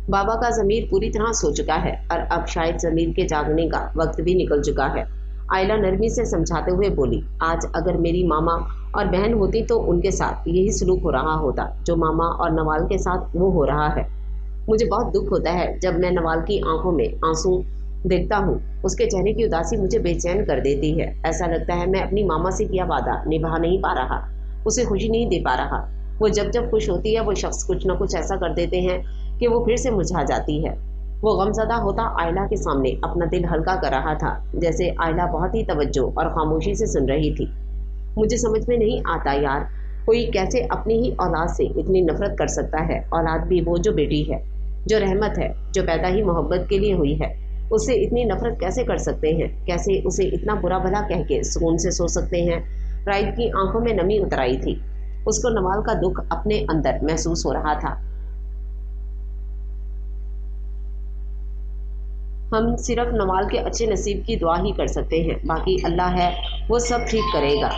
बाबा का ज़मीर पूरी तरह सो चुका है और अब शायद ज़मीर के जागने का वक्त भी निकल चुका है। आयला नरमी से समझाते हुए बोली, आज अगर मेरी मामा और बहन होती तो उनके साथ यही सलूक हो रहा होता जो मामा और नवाल के साथ वो हो रहा है। मुझे बहुत दुख होता है जब मैं नवाल की आंखों में आंसू देखता हूँ। उसके चेहरे की उदासी मुझे बेचैन कर देती है। ऐसा लगता है मैं अपनी मामा से किया वादा निभा नहीं पा रहा, उसे खुशी नहीं दे पा रहा। वो जब जब खुश होती है वो शख्स कुछ न कुछ ऐसा कर देते हैं कि वो फिर से मुरझा जाती है। वो गमज़दा होता आयला के सामने अपना दिल हल्का कर रहा था, जैसे आयला बहुत ही तवज्जो और खामोशी से सुन रही थी। मुझे समझ में नहीं आता यार, कोई कैसे अपनी ही औलाद से इतनी नफरत कर सकता है। औलाद भी वो जो बेटी है, जो रहमत है, जो पैदा ही मोहब्बत के लिए हुई है, उससे इतनी नफरत कैसे कर सकते हैं? कैसे उसे इतना बुरा भला कह के सुकून से सो सकते हैं? राइट की आंखों में नमी उतर आई थी। उसको नवाल का दुख अपने अंदर महसूस हो रहा था। हम सिर्फ नवाल के अच्छे नसीब की दुआ ही कर सकते हैं, बाकी अल्लाह है, वो सब ठीक करेगा।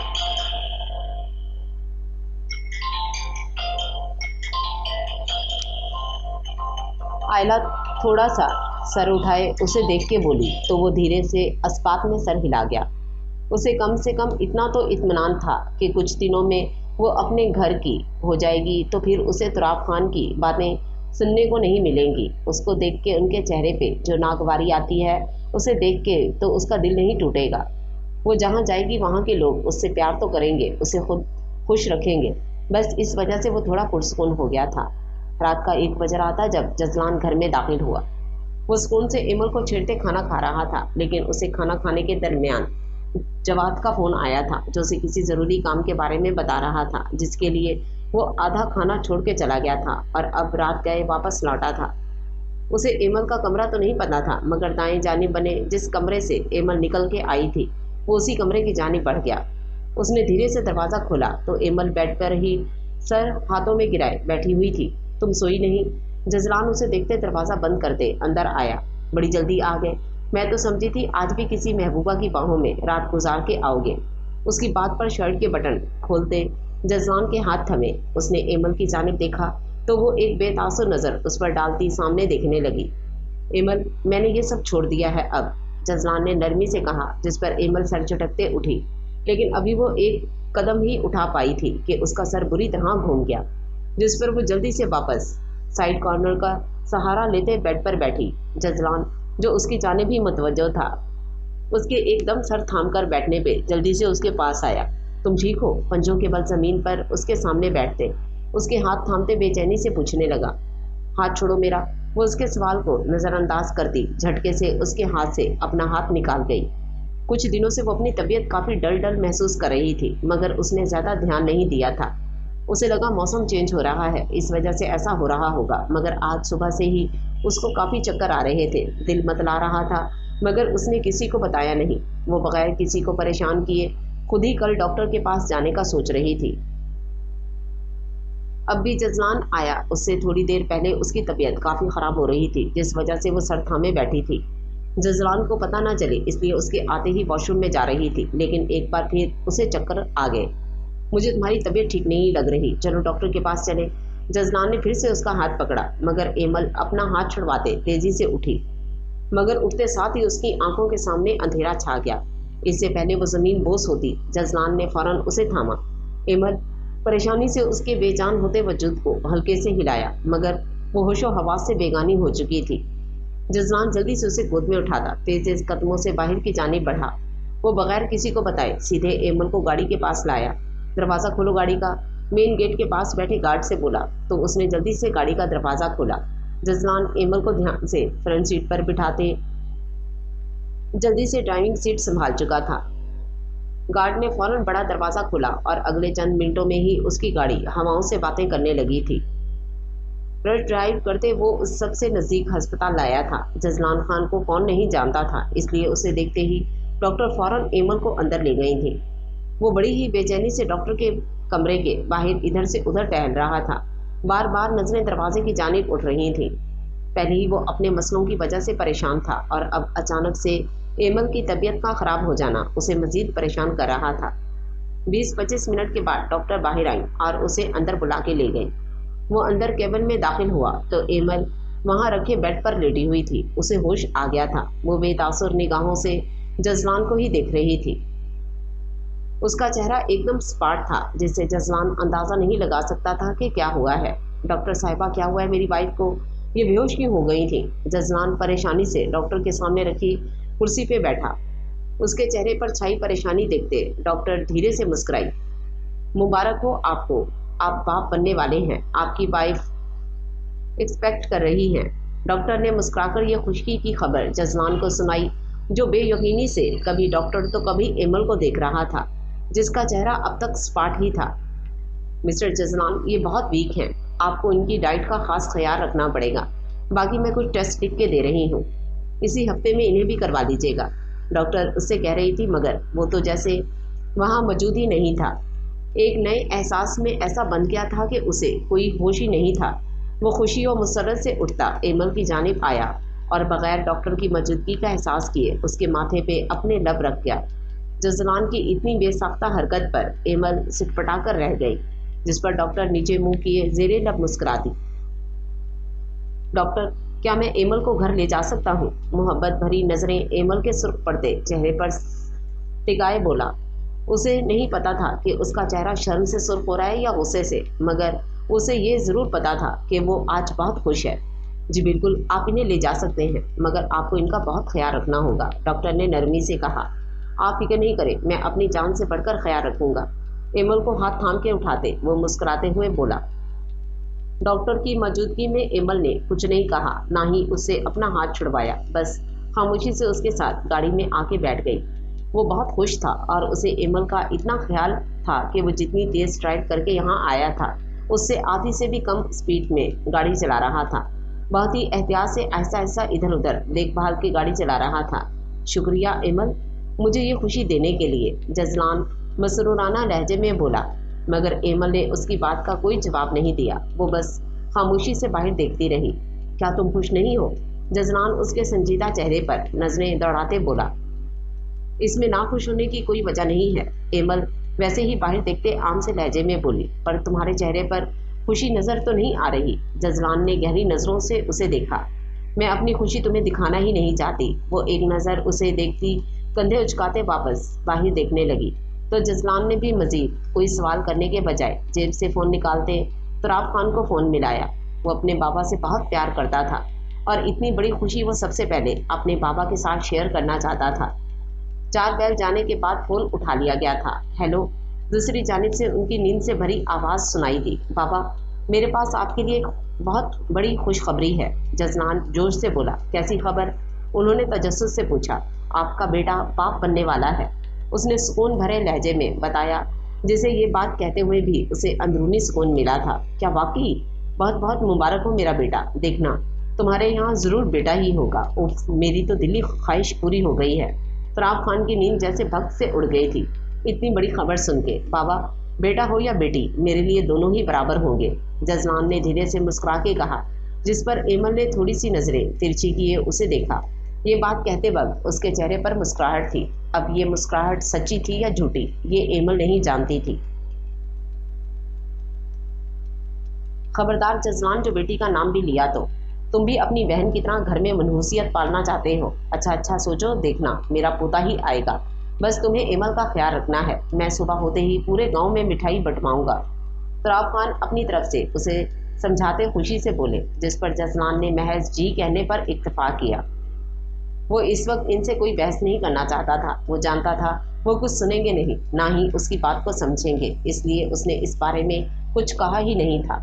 आयला थोड़ा सा सर उठाए उसे देख के बोली तो वो धीरे से अस्पात में सर हिला गया। उसे कम से कम इतना तो इत्मीनान था कि कुछ दिनों में वो अपने घर की हो जाएगी तो फिर उसे तुराब खान की बातें सुनने को नहीं मिलेंगी। उसको देख के उनके चेहरे पे जो नागवारी आती है, उसे देख के तो उसका दिल नहीं टूटेगा। वो जहाँ जाएगी वहाँ के लोग उससे प्यार तो करेंगे, उसे खुद खुश रखेंगे। बस इस वजह से वो थोड़ा पुरसुकून हो गया था। रात का 1 बज रहा था जब जजलान घर में दाखिल हुआ। वो सुकून से इमल को छेड़ते खाना खा रहा था, लेकिन उसे खाना खाने के दरमियान जवाद का फ़ोन आया था जो उसे किसी ज़रूरी काम के बारे में बता रहा था, जिसके लिए वो आधा खाना छोड़ के चला गया था और अब रात गए वापस लौटा था। उसे एमल का कमरा तो नहीं पता था, मगर दाएं जानिब बने जिस कमरे से एमल निकल के आई थी वो उसी कमरे की जानिब बढ़ गया। उसने धीरे से दरवाज़ा खोला तो एमल बेड पर ही सर हाथों में गिराए बैठी हुई थी। तुम सोई नहीं? जजलान उसे देखते दरवाज़ा बंद करते अंदर आया। बड़ी जल्दी आ गए, मैं तो समझी थी आज भी किसी महबूबा की बाहों में रात गुजार के आओगे। उसकी बात पर शर्ट के बटन खोलते जजलान के हाथ थमे। उसने एमल की जानिब देखा तो वो एक बेतासुर नज़र उस पर डालती सामने देखने लगी। एमल, मैंने ये सब छोड़ दिया है अब, जजलान ने नरमी से कहा, जिस पर एमल सर झटकते उठी। लेकिन अभी वो एक कदम ही उठा पाई थी कि उसका सर बुरी तरह घूम गया, जिस पर वो जल्दी से वापस साइड कॉर्नर का सहारा लेते बेड पर बैठी। जजलान जो उसकी जानिब ही मुतवज्जो था, उसके एकदम सर थाम कर बैठने पे जल्दी से उसके पास आया। तुम ठीक हो? पंजों के बल जमीन पर उसके सामने बैठते उसके हाथ थामते बेचैनी से पूछने लगा। हाथ छोड़ो मेरा। वो उसके सवाल को नज़रअंदाज करती झटके से उसके हाथ से अपना हाथ निकाल गई। कुछ दिनों से वो अपनी तबीयत काफ़ी डल डल महसूस कर रही थी, मगर उसने ज़्यादा ध्यान नहीं दिया था। उसे लगा मौसम चेंज हो रहा है, इस वजह से ऐसा हो रहा होगा। मगर आज सुबह से ही उसको काफ़ी चक्कर आ रहे थे, दिल मतला रहा था, मगर उसने किसी को बताया नहीं। वो बगैर किसी को परेशान किए खुद ही कल डॉक्टर के पास जाने का सोच रही थी। अब भी जजलान आया। उससे थोड़ी देर पहले उसकी तबीयत काफ़ी ख़राब हो रही थी, जिस वजह से वो सर थामे बैठी थी। जजलान को पता ना चले इसलिए उसके आते ही वॉशरूम में जा रही थी, लेकिन एक बार फिर उसे चक्कर आ गए। मुझे तुम्हारी तबीयत ठीक नहीं लग रही, चलो डॉक्टर के पास चले। जजलान ने फिर से उसका हाथ पकड़ा, मगर एमल अपना हाथ छुड़वाते तेजी से उठी, मगर उठते साथ ही उसकी आंखों के सामने अंधेरा छा गया। इससे पहले वो ज़मीन बोस होती, जजलान ने फौरन उसे थामा। एमल परेशानी से उसके बेजान होते वजूद को हल्के से हिलाया, मगर वो होशो हवास से बेगानी हो चुकी थी। जजलान जल्दी से उसे गोद में उठाता तेज तेज कदमों से बाहर की जानिब बढ़ा। वो बगैर किसी को बताए सीधे एमल को गाड़ी के पास लाया। दरवाज़ा खोलो गाड़ी का, मेन गेट के पास बैठे गार्ड से बोला, तो उसने जल्दी से गाड़ी का दरवाज़ा खोला। जजलान एमल को ध्यान से फ्रंट सीट पर बिठाते जल्दी से ड्राइविंग सीट संभाल चुका था। गार्ड ने फौरन बड़ा दरवाज़ा खोला और अगले चंद मिनटों में ही उसकी गाड़ी हवाओं से बातें करने लगी थी। रश ड्राइव करते वो उस सबसे नज़दीक अस्पताल लाया था। जजलान खान को कौन नहीं जानता था, इसलिए उसे देखते ही डॉक्टर फौरन एमल को अंदर ले गई थी। वो बड़ी ही बेचैनी से डॉक्टर के कमरे के बाहर इधर से उधर टहल रहा था। बार बार नजरें दरवाजे की जानिब उठ रही थीं। पहले ही वो अपने मसलों की वजह से परेशान था और अब अचानक से एमल की तबीयत का खराब हो जाना उसे मजीद परेशान कर रहा था। 20-25 मिनट के बाद डॉक्टर बाहर आई और उसे अंदर बुला के ले गई। वो अंदर केबिन में दाखिल हुआ तो एमल वहां रखे बेड पर लेटी हुई थी। उसे होश आ गया था। वो बेतासुर निगाहों से जजलान को ही देख रही थी। उसका चेहरा एकदम स्पाट था, जिससे जजलान अंदाजा नहीं लगा सकता था कि क्या हुआ है। डॉक्टर साहिबा, क्या हुआ है मेरी वाइफ को? ये बेहोश क्यों हो गई थी? जजलान परेशानी से डॉक्टर के सामने रखी कुर्सी पे बैठा। उसके चेहरे पर छाई परेशानी देखते डॉक्टर धीरे से मुस्कुराई। मुबारक हो आपको, आप बाप बनने वाले हैं। आपकी वाइफ एक्सपेक्ट कर रही हैं। डॉक्टर ने मुस्कुराकर यह खुशी की खबर जजलान को सुनाई, जो बेयकीनी से कभी डॉक्टर तो कभी एमल को देख रहा था, जिसका चेहरा अब तक स्पाट ही था। मिस्टर जजलान, ये बहुत वीक हैं। आपको इनकी डाइट का खास ख्याल रखना पड़ेगा। बाकी मैं कुछ टेस्ट लिख के दे रही हूँ, इसी हफ्ते में इन्हें भी करवा लीजिएगा। डॉक्टर उससे कह रही थी, मगर वो तो जैसे वहाँ मौजूद ही नहीं था। एक नए एहसास में ऐसा बन गया था कि उसे कोई होश ही नहीं था। वो खुशी और मुसरत से उठता एमल की जानिब आया और बगैर डॉक्टर की मौजूदगी का एहसास किए उसके माथे पे अपने लब रख गया। जजलान की इतनी बेसाख्ता हरकत पर एमल सिटपटा कर रह गई, जिस पर डॉक्टर नीचे मुंह किए जेरे लब मुस्कुरा दी। डॉक्टर, क्या मैं एमल को घर ले जा सकता हूँ? मोहब्बत भरी नजरें एमल के सुर्ख पड़ते चेहरे पर टिकाए बोला। उसे नहीं पता था कि उसका चेहरा शर्म से सुर्ख हो रहा है या गुस्से से, मगर उसे ये ज़रूर पता था कि वो आज बहुत खुश है। जी बिल्कुल, आप इन्हें ले जा सकते हैं, मगर आपको इनका बहुत ख्याल रखना होगा। डॉक्टर ने नरमी से कहा। आप फिक्र नहीं करें, मैं अपनी जान से बढ़कर ख्याल रखूंगा। एमल को हाथ थाम के उठाते वो मुस्कुराते हुए बोला। डॉक्टर की मौजूदगी में एमल ने कुछ नहीं कहा, ना ही उससे अपना हाथ छुड़वाया। बस खामोशी से उसके साथ गाड़ी में आके बैठ गई। वो बहुत खुश था और उसे एमल का इतना ख्याल था कि वो जितनी तेज ड्राइव करके यहाँ आया था, उससे आधी से भी कम स्पीड में गाड़ी चला रहा था। बहुत ही एहतियात से आहिस्ता आहिस्ता इधर उधर देखभाल की गाड़ी चला रहा था। शुक्रिया एमल, मुझे ये खुशी देने के लिए, जजलान मसरूराना लहजे में बोला। मगर एमल ने उसकी बात का कोई जवाब नहीं दिया। वो बस खामोशी से बाहर देखती रही। क्या तुम खुश नहीं हो? जजलान उसके संजीदा चेहरे पर नजरें दौड़ाते बोला। इसमें नाखुश होने की कोई वजह नहीं है। एमल वैसे ही बाहर देखते आम से लहजे में बोली। पर तुम्हारे चेहरे पर खुशी नजर तो नहीं आ रही। जजलान ने गहरी नजरों से उसे देखा। मैं अपनी खुशी तुम्हें दिखाना ही नहीं चाहती। वो एक नज़र उसे देखती कंधे उचकाते वापस बाहर देखने लगी तो जजलान ने भी मजीद कोई सवाल करने के बजाय जेब से फ़ोन निकालते तुराब खान को फ़ोन मिलाया। वो अपने बाबा से बहुत प्यार करता था और इतनी बड़ी खुशी वो सबसे पहले अपने बाबा के साथ शेयर करना चाहता था। 4 बैल जाने के बाद फ़ोन उठा लिया गया था। हेलो। दूसरी जानिब से उनकी नींद से भरी आवाज़ सुनाई दी। बाबा, मेरे पास आपके लिए एक बहुत बड़ी खुशखबरी है। जजलान जोश से बोला। कैसी खबर? उन्होंने तजस्सुस से पूछा। आपका बेटा बाप बनने वाला है, उसने सुकून भरे लहजे में बताया, जिसे ये बात कहते हुए भी उसे अंदरूनी सुकून मिला था। क्या वाकई? बहुत बहुत मुबारक हो मेरा बेटा। देखना, तुम्हारे यहाँ ज़रूर बेटा ही होगा। उफ, मेरी तो दिली ख्वाहिश पूरी हो गई है। तुराब खान की नींद जैसे भक्त से उड़ गई थी इतनी बड़ी खबर सुन के। बाबा, बेटा हो या बेटी, मेरे लिए दोनों ही बराबर होंगे, जजलान ने धीरे से मुस्कुरा के कहा, जिस पर एमल ने थोड़ी सी नज़रें तिरछी किए उसे देखा। ये बात कहते वक्त उसके चेहरे पर मुस्कुराहट थी। अब ये मुस्कुराहट सच्ची थी या झूठी, ये एमल नहीं जानती थी। खबरदार जजलान, जो बेटी का नाम भी लिया तो तुम भी अपनी बहन की तरह घर में मनहूसियत पालना चाहते हो। अच्छा सोचो, देखना मेरा पोता ही आएगा। बस तुम्हें एमल का ख्याल रखना है। मैं सुबह होते ही पूरे गांव में मिठाई बंटवाऊंगा। तुराब खान अपनी तरफ से उसे समझाते खुशी से बोले, जिस पर जजलान ने महज जी कहने पर इत्तेफाक किया। वो इस वक्त इनसे कोई बहस नहीं करना चाहता था। वो जानता था वो कुछ सुनेंगे नहीं, ना ही उसकी बात को समझेंगे, इसलिए उसने इस बारे में कुछ कहा ही नहीं था।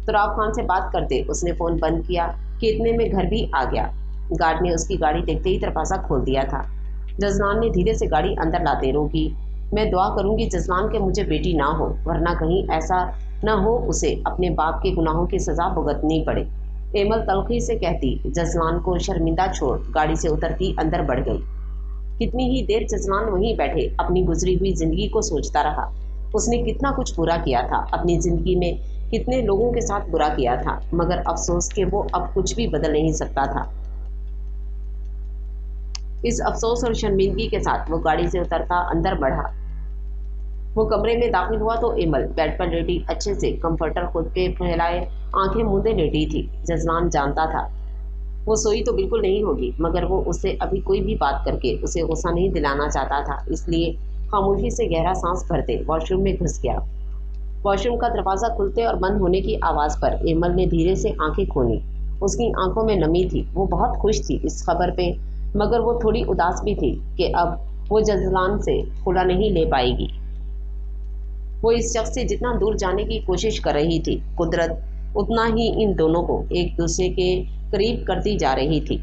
तुराब खान से बात करते उसने फ़ोन बंद किया कि इतने में घर भी आ गया। गार्ड ने उसकी गाड़ी देखते ही दरवाज़ा खोल दिया था। जजलान ने धीरे से गाड़ी अंदर लाते रोकी। मैं दुआ करूंगी जजलान के मुझे बेटी ना हो, वरना कहीं ऐसा ना हो उसे अपने बाप के गुनाहों की सज़ा भुगतनी पड़े। एमल तलखी से कहती जजलान को शर्मिंदा छोड़ गाड़ी से उतरती अंदर बढ़ गई। कितनी ही देर जजलान वहीं बैठे अपनी गुजरी हुई ज़िंदगी को सोचता रहा। उसने कितना कुछ पूरा किया था। अपनी ज़िंदगी में कितने लोगों के साथ बुरा किया था, मगर अफसोस कि वो अब कुछ भी बदल नहीं सकता था। इस अफसोस और शर्मिंदगी के साथ वो गाड़ी से उतरता अंदर बढ़ा। वो कमरे में दाखिल हुआ तो एमल बेड पर लेटी अच्छे से कंफर्टर खुद पे फैलाए आंखें मूंदे लेटी थी। जजलान जानता था वो सोई तो बिल्कुल नहीं होगी, मगर वो उससे अभी कोई भी बात करके उसे गुस्सा नहीं दिलाना चाहता था, इसलिए खामोशी से गहरा सांस भरते वॉशरूम में घुस गया। वॉशरूम का दरवाजा खुलते और बंद होने की आवाज पर एमल ने धीरे से आंखें खोली। उसकी आंखों में नमी थी। वो बहुत खुश थी इस खबर पे, मगर वो थोड़ी उदास भी थी कि अब वो जजलान से खुला नहीं ले पाएगी। वो इस शख्स से जितना दूर जाने की कोशिश कर रही थी, कुदरत उतना ही इन दोनों को एक दूसरे के करीब करती जा रही थी।